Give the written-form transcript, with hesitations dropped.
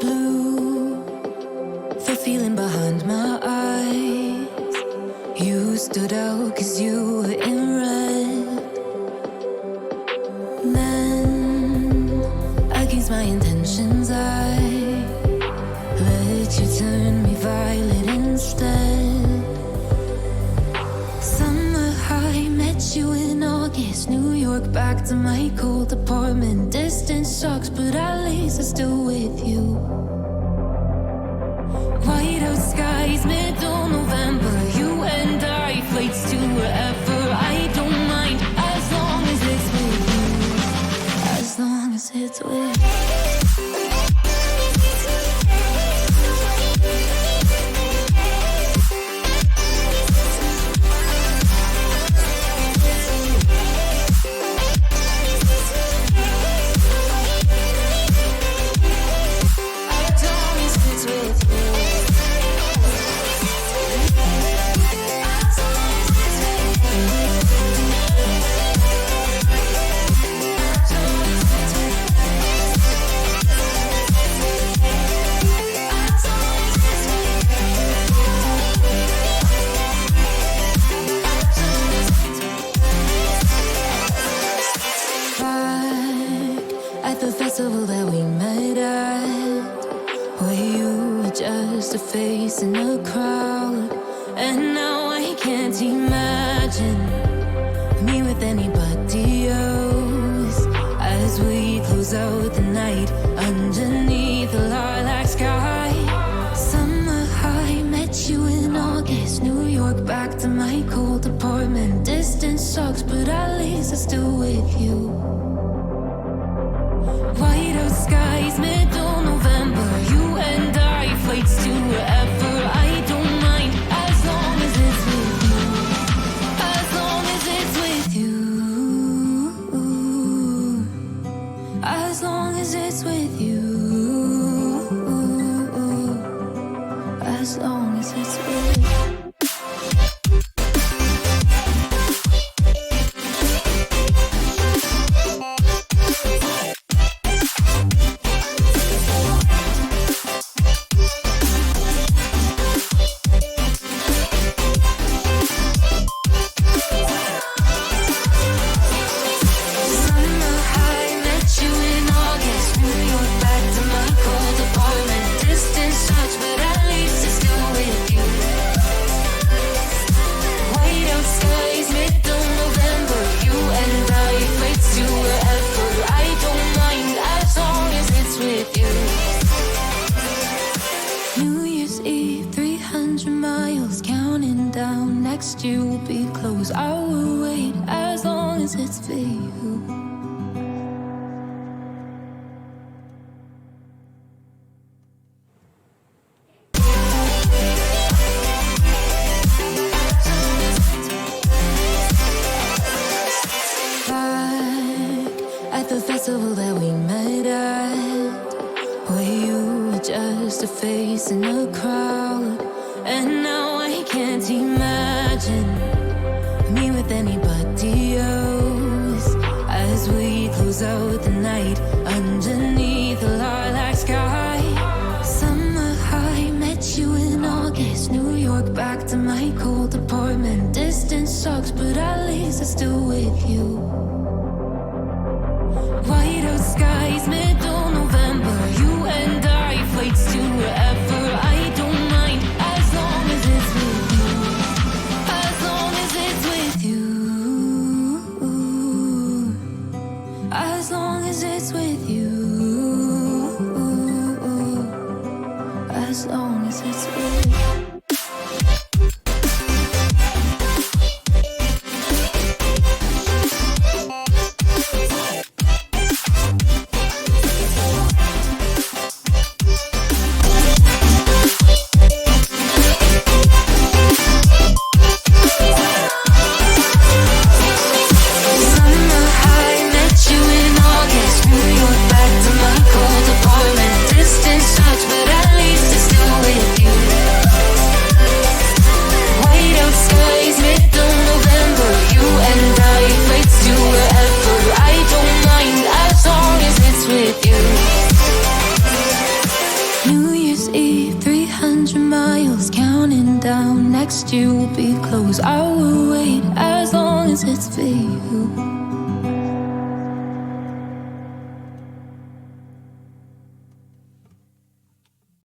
Blue, the feeling behind my eyes. You stood out 'cause you were in red. Then, against my intentions, I let you turn me violet instead. Summer high, met you in August. New York, back to my cold apartment. Distance sucks, but at least I'm still with you. White out skies, middle November. You and I, flights to wherever. I don't mind, as long as it's with you. As long as it's with you. That we met at, where you were just a face in a crowd. And now I can't imagine me with anybody else. As we close out the night underneath the lilac sky. Summer high, met you in August. New York, back to my cold apartment. Distance sucks, but at least I'm still with you. White out skies, middle November. You and I, flights to wherever. I don't mind, as long as it's with you. As long as it's with you. As long as it's with you. As long as it's with you. You will be close. I will wait as long as it's for you. Back at the festival that we met at, where you were just a face in a crowd. And now I can't imagine me with anybody else. As we close out the night underneath the lilac sky. Summer high, met you in August. New York, back to my cold apartment. Distance sucks, but at least I'm still with you. White out skies, middle November. You and I, flights to wherever. I don't mind, as long as it's with you. As long as it's with you. As long as it's with you. As long as it's with you. laying down next to you will be close. I will wait as long as it's for you.